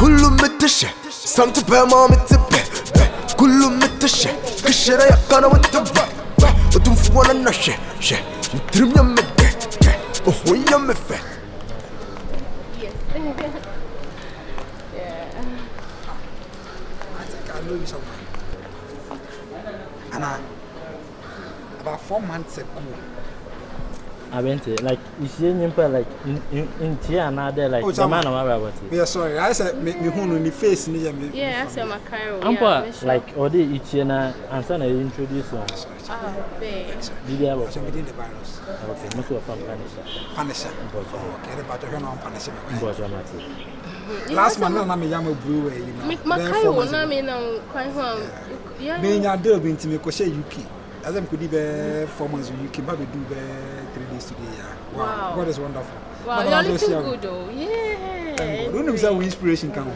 كله متشة سنت بما متبه كله متشة كشرة يقنا وتبه وتنفو ولا نشة شه نترم يمده وهو يمفه Anna, about 4 months ago. I went to like you see like in Tiana there like the man of about it. We are sorry. I said me who in the face near me. Yeah, I said my Cairo. Like or the Ichiana and son I introduce one. Ah, babe. Did you have within the virus? Okay, most of from Panisha. Panisha. Okay, about her on Panisha. Last month, I am a young brewer, you know. My Cairo, I mean, I'm quite home. Yeah, being a deal into me, Koshe Yuki. As I'm could be 4 months, you can probably do 3 days today. Wow, God is wonderful. Wow, you're looking good though. Yeah. Don't know how inspiration come.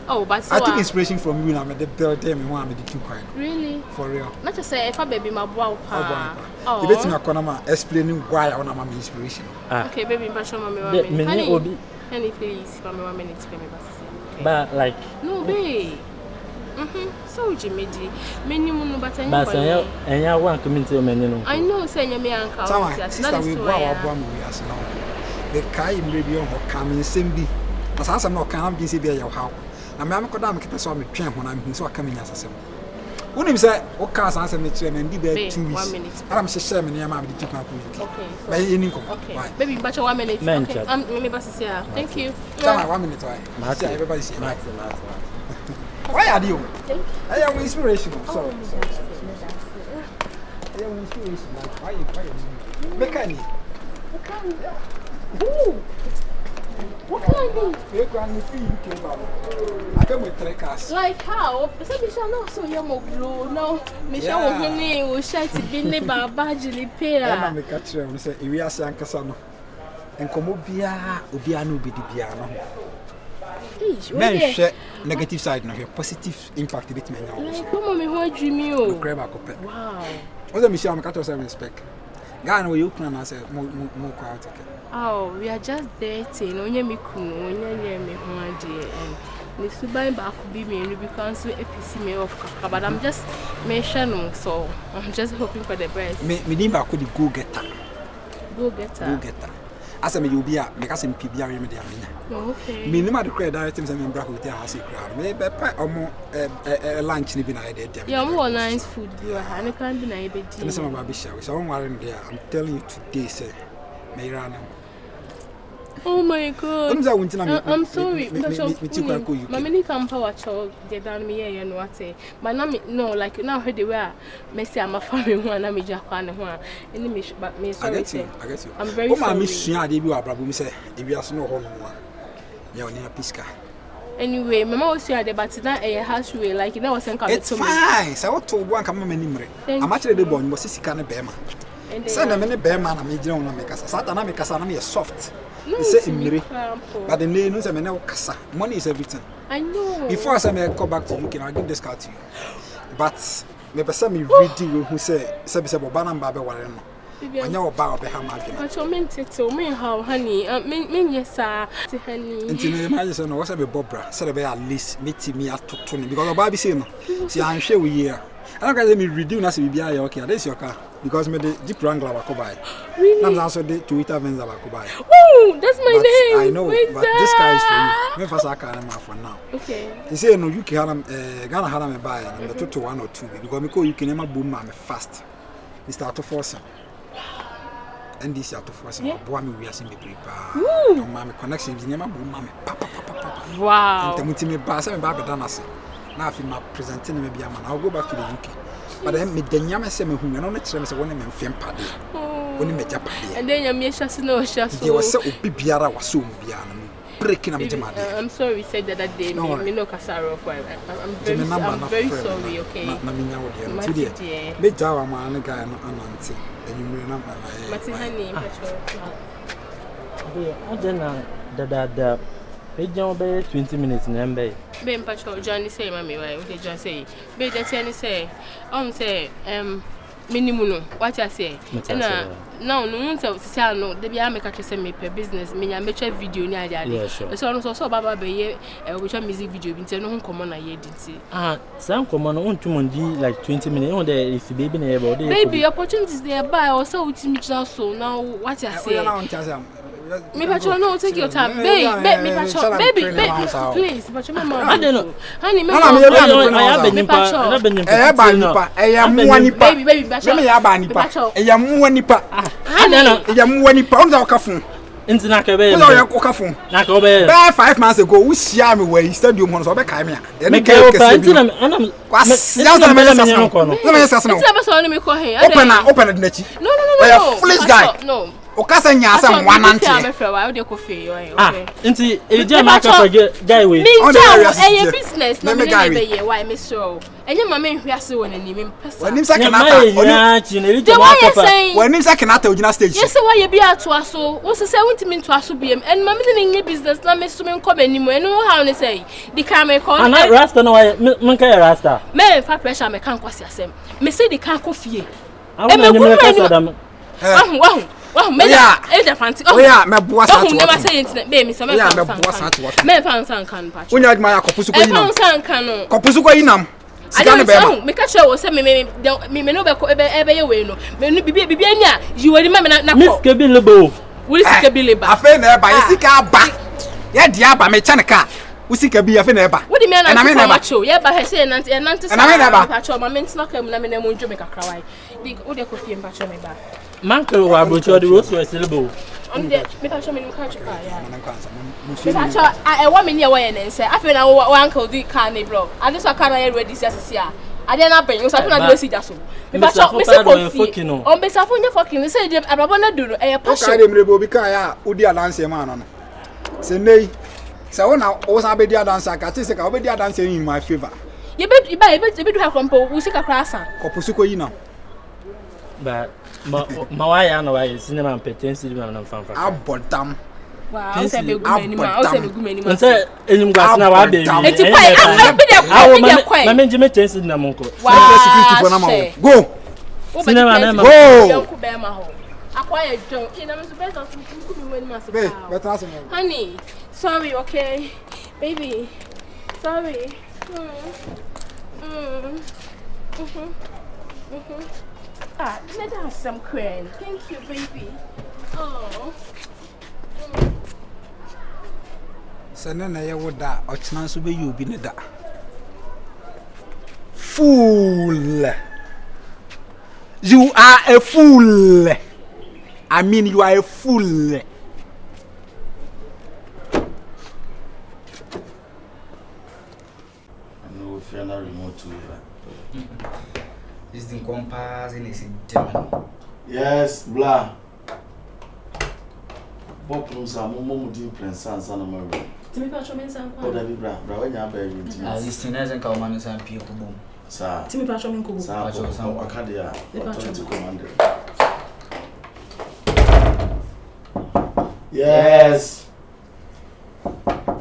Oh, but so I took inspiration from you now. I'm the bell them and one with the two kind. Really? For real. Not to say if I baby my wow pa. Oh. You bet me a explaining why I want my inspiration. Okay, baby, but show me 1 minute. Honey, please, for me 1 minute, baby, but like no, babe. So Jimmy, many moon but I one community menu. I know, saying me uncle. Sister, we go our bomb as now. The Kai maybe on her coming Simbi. As I'm not can't be severe your house. Now, Mamma Kodam can saw me train when I'm so coming as a sim. When him say, what cars answer me to him and debate 2 weeks. 1 minute. I'm saying, near my took my okay. By any income. Okay. Baby, but 1 minute. Okay. Thank you. Tell my 1 minute. Everybody see. Why are you? I am inspirational. Sorry. I am inspirational. Why you? Mechanic. What can I do? We're going to free UK. I come with 3 cars. Like how? So we shall not so young blue. No, Michelle will shy to be never badly pay. I'm a catcher and say, we are San Casano. And Comobia, Ubiano, Bidibiano. Men share negative side, no positive impact with me. Like, come on, me what dream you? Wow. What the Michelle Macato say respect? Ghana, will you plan as a more crowd? Oh, we are just dating. Onye me kunu, onye me huaje, and me subai ba kubi me because we APC me off kaka. But I'm just mentioning, so I'm just hoping for the best. Me nimba could go getter. Go getter. As a me you be a make us in PBR me there. Okay. Me nimba the credit directors and member hotel has a crowd. Me be a lunch ni be na there. Yeah, more nice food. You are and can be na ebe di. And some of my bishop. So I'm worrying there. I'm telling you today, say, me run. Oh my God! I'm sorry. Mammy can power child. They done me here and what say. But now no, like now heard the way. Messi, I'm a family one. I'm a Japan one. Any but me sorry. I get you. I'm very sorry. Oh, my mission. I did you a problem. Say if you are no home one, you are near Pisca. Anyway, Mama was here at but now a house way like you know was saying. It's fine. So what to one come memory. I'm actually the born was this kind of bear man. Send a many bear man. I'm a general make us. Satana make us. I'm soft. No, say in but the name knows I'm casa. Money is everything. I know. Before I say I go back to you, can I give this card to you? But me person me reading who say Bobana Baba Warren. When you're about the Hamad. But you meant it to me how honey. Mean yes, sir. Honey. Until my imagine what's a Bobra. Said at least meet me at 20 because Bobby saying, see, I'm sure we here. I don't get me reading as we be okay. This your car. Because me the Jeep Wrangler I buy. Really? I'm also the Toyota Venza I buy. Oh, that's my name. I know, but this guy is for you. Me first I can for now. Okay. He say no, you can Ghana had me buy and the 2 1 or 2 because me call you can never boom me fast. He start to force. And this start to force. Boy me we are seeing me prepare. My connection is never boom me. Wow. And the me pass me back done as. Now if you presenting me be a man, I'll go back to the UK. But then me the nyama say me hu me no tell me say woni me mfem pade woni me japade and then you shas no shas there was say obi biara waso mu biara no breaking am jamade. I'm sorry we said that day me no kasaro for I'm very sorry. Okay na me nyawo de today me jawa ma an guy no anante enumere number na Martin honey da Pejam be 20 minutes number. Be mpacho Johnny say mami why? Okay John say. Be that any say. Say minimum what I say no so say no dey be make catch say me per business me nya make video ni ade so baba be ye we music video bi nti no nkomo na ye dinti some nkomo no untumondi like 20 minutes on there is baby na ebe baby opportunities there buy also with me so now what I say me pacho no take your time baby please pacho me mama I don't know honey me baby pacho me ya ba nipa eya muwa nipa eya muwa nipa on za okafun nti na ka be no ya okafun na ka be 5 months ago we share me we stadium hono so be kai me ya me ka nti na ana kwasi ya za me sasa no me sasa no nti na so me ko he open the nachi no foolish guy no okasa nyasa mwanante nti eje ma ka guy we me business na me be ye why me so enye ma me hwiase won ani me mpesa wanim sakenata ya chi na eje ma ka wanim sakenata ogina stage yes why ye bi ato aso wo se say wonti to aso biem en ma me ne nye business na me so me nko bani mu eno how ne say di ka me call ana rasta na why me ka rasta me fa pressure me kan kwasi asem me say di ka kofie e me ku me sadam Wow, me ya fancy. Oh yeah, me boa sa to. Never say internet be me so me fan. Me fan san kan pa. Unya aduma ya kopusu ko yinam. Me fan san kan no. Kopusu ko yinam. Sika ne be ma. Me ka che wo say me no be ko ebe ye we no. Me no bibi anya you we ma na ko. Miss Kebilebo. We sika bileba. Afa na eba, ye sika ba. Ye dia ba me chane ka. Usika bi afa na eba. Wo di me na na macho. Ye ba he say nante sa. Pa cho ma me ntino ka mu na me na mo njo me kakra wai. Di wo de ko fie mpa cho me ba. Mankel wa brocho the rose was silbo. On the me pa show me no catch car ya. Me pa show I want me near where na say afi na uncle di car ne bro. I just car na ready sia sia. I dey na ben, so afi na do si jaso. Me pa show me say ko on be safo nya fucking say dem ababo na do no e pa show. O ka dem rebo bi ka ya odi adanse ma no no. Se nei. Se wona o sa be di adanse ka ti se ka o be di adanse in my favor. You be do have kompo we sika krasa. Kopusu ko yina. But Mawaya no why cinema competency na fanfa. Abodam. Wow, I say be gu many man. Say enyum gwas na wa be. Enti kwai, be dey kwai. Ma menje metensi na monko. Security for na ma. Go. Cinema na ma. Go. Ku be ma ho. Akwa ye don. Ina me so be so ku bi wani ma se. Be, better ask me. Honey, sorry, okay? Baby. Sorry. Let us have some cream. Thank you, baby. Oh. Sana na ye woda ochina so be you bi ne da. Fool. You are a fool. I mean you are a fool. No if you're not remote to this thing compass in is Germany. Yes, blah. What rooms are Momo di Prince and San Marie? To me, Pacho Mensan. Oh, that be bra, when you're baby. This thing hasn't come on and people boom. Sir, To me, Pacho Menko. some Acadia, to commander. Yes.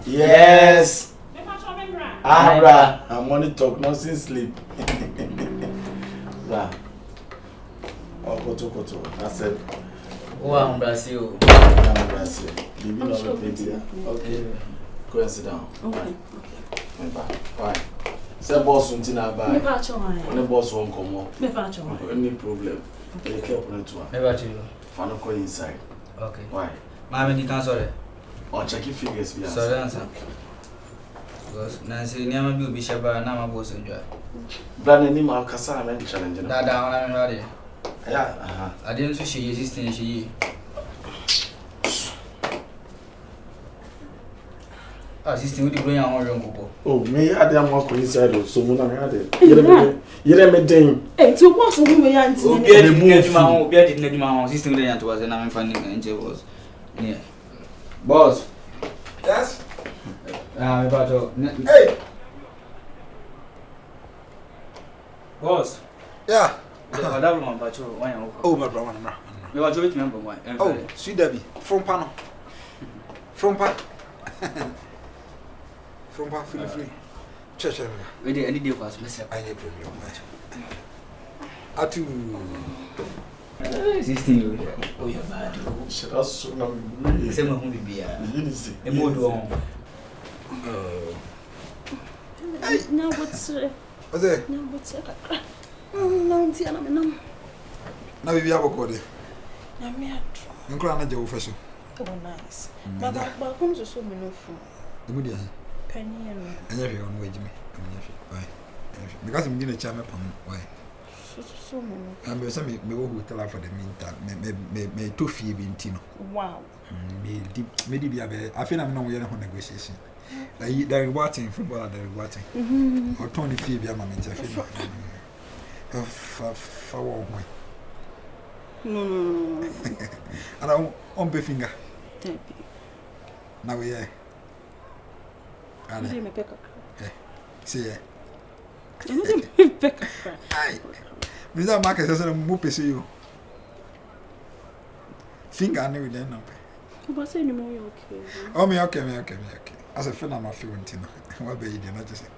Yes. Abra, I'm money talk, not since sleep. Blah. Oh, koto. That's it. Oh, I'm Brazil. Brazil. Give me another pizza. Okay. Go and sit down. Okay. Why? Say boss until I buy. Me Pacho. When the boss won't come up. Me Pacho. Any problem? Take care of it. Never to Fano go inside. Okay. Why? Mommy, you can't sorry. Or check your figures. Sorry, answer. Because Nancy never will be Shaba, now my boss enjoy. Brandon, you are Casa and challenge. That I'm ready. Yeah, I didn't see she existing. She. Assisting with the brain on your uncle. Oh, me, I didn't walk inside, so Mona had it. You let me ding. Hey, to what's the woman auntie? Oh, get my system there was and I'm finding angel was near. Boss. Yes. Hey. Boss. Yeah. Oh, my brother. You are joining me. Oh, sweet Debbie. From Pano. From Pa. From Pa, feel free. Church. We did any day was Mr. I need to be Atu. 16. Oh, you're bad. Shit, that's so now. Same with me, be a more do. Now what's it? Now what's it? No, see, I'm Now we have a code. I'm here. You can't go for so. Oh, nice. But comes to so many from The moody. Penny And if you on wage me, why? Because I'm going to charm upon why. so many. I'm going to me who tell her for the meantime. May 2 fee be in Tino. Wow. Maybe I feel I'm not going to negotiation. They're rewarding football, they're rewarding. Or 20 fee be a moment. For one way. No. And I on be finger. Now we are. See ya. Mr. Marcus says I'm moving to you. Finger, I knew then. What's any more okay? Oh, me okay. As a friend, I'm a few Tino. What be you not just say?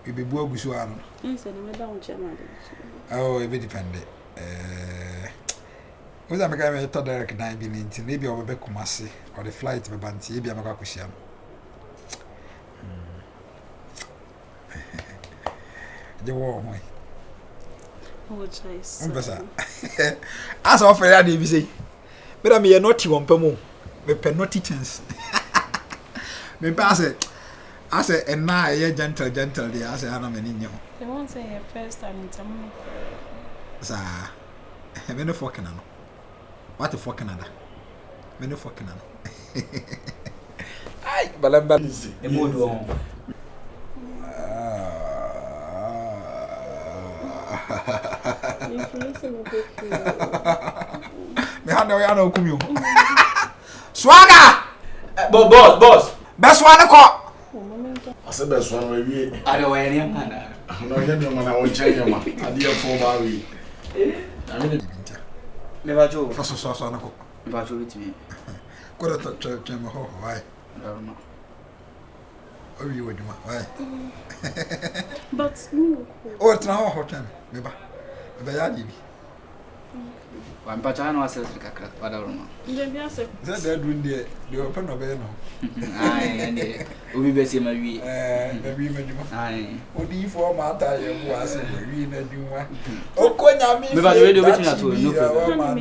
We be boy with you. Yes, and I'm down chairman. Oh, it be dependent. Was I making a direct 9 billion? Maybe over Becumasi or the flight of a banty, maybe I'm a cushion. The war way. Oh, choice. As often I did say, but I'm a naughty one per more. Me penalty chance. Me pass it. I say, and now you're gentle, dear. I say, I'm a ninja. They won't say first time in some. Sir, I'm in a fucking ano. What a fucking other? Many fucking ano. Ay, but I'm bad. A more do. Me hand away, I know come you. Swagger! Boss. Best one I caught. I said best one where we I don't wear any man. no get no man I will change him. I did for Barry. I mean Never joke. For so I know. About you with me. Could have touched him. Why? Oh, you would why? But no. Oh, it's now hot time. Maybe. Maybe I'm patching ourselves like a crack. Whatever. they're doing the open of it. Aye, we be see my we. Maybe. Aye. Odi for Mata, you was in a Duma. Oh, Konya, Me ba do waiting at all. No problem.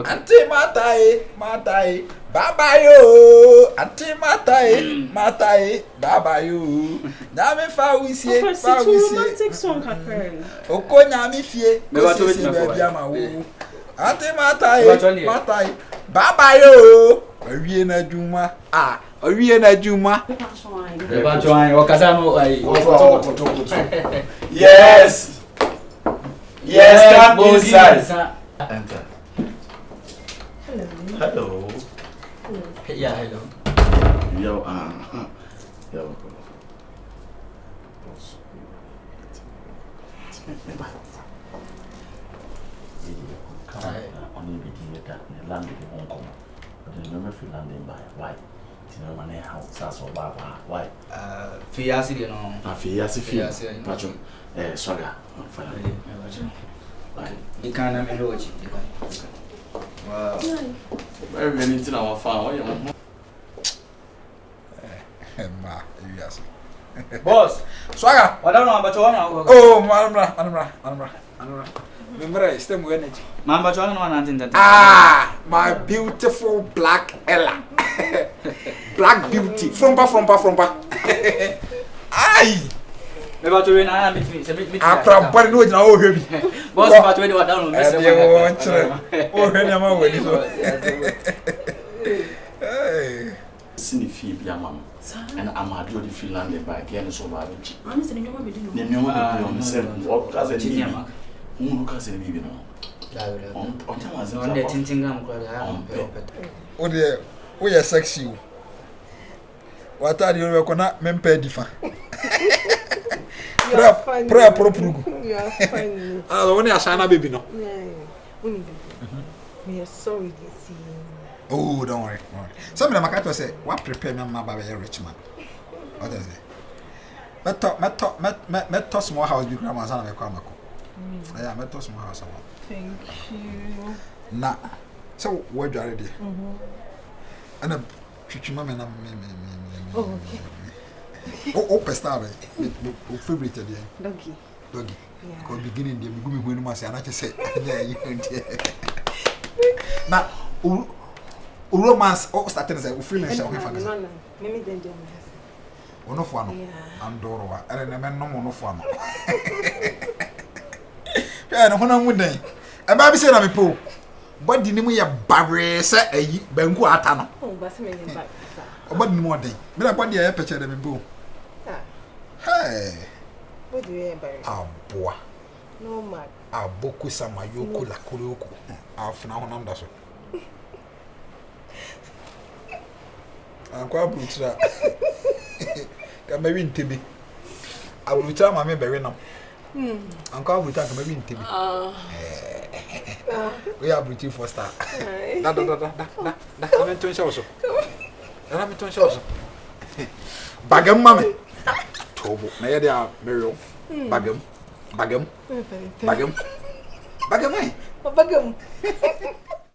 Auntie Matai, Baba yo. Auntie Matai, Baba yo. Name fa we see. Romantic song occurring. Oh, Konya mi fie. Me ba do waiting at all. Auntie Matai, Baba yo. Awie na Duma. Awie na Duma. Me ba join. O kasa no ai. yes. Yes, come inside. Enter. Hello. Yeah, hello. Yo, yo. Only be that land in Hong Kong. But you never feel landing by why? You know, my house, that's all why? Fiasi, you know. Fiasi, Patron, Swagger, finally. You can't have me watch it. Wow. Very many things our farm. Yes. Boss, Swagger. what don't know about you now? Oh, Anamra. Remember, stem with energy. Mamba John and My beautiful black Ella. Black beauty. Frompa. Aye. About to win, I am After body no now heavy. Boss, about to win what down. Hey. Sini fee be mama. And I'm a do the feel landed by again so bad. Honestly, no one be doing. The new one on the same what cousin Jimmy. Who cousin baby no. On the tinting gum Oh dear, we are sexy. What are you reconna mempe difa? Prayer propugu. You are funny. Only a sana baby no. We are sorry, see. Oh, don't worry. Some of them say, what prepare me my baby rich man. What is it? Met small house be grandma's and a Yeah, I'm toss my house. Thank you. Na, so what you already? And a chichi mama na me. Oh, okay. Oh, pesta me. Favorite there. Doggy. Yeah. Ko beginning there, me go me when ma say na che say. Na, romance started say we feel say we fan. No. Mimi dem dem. Ono fo ano. Andoro wa. Ere na me no mo fo ano. Ya no hona mu den. E ba bi say na me po. Body ni mu ya bare say ayi banku ata no. Oh, ba se me yin back. Body ni mu den. Me na body ya picture dem bo. Hey. What do you buy? Aboa. No mad. Aboku samayoko la kuroko. Afuna honam da so. Akwa brutra. Ka me wi ntebi. Abrutra ma me bewe nam. Akwa brutra ka me wi ntebi. We are British for star. Da. I'm to show so. I'm to show so. Bagam mame. Tobo. Na ye dia Miriam. Bagam. Bagam. Bagam.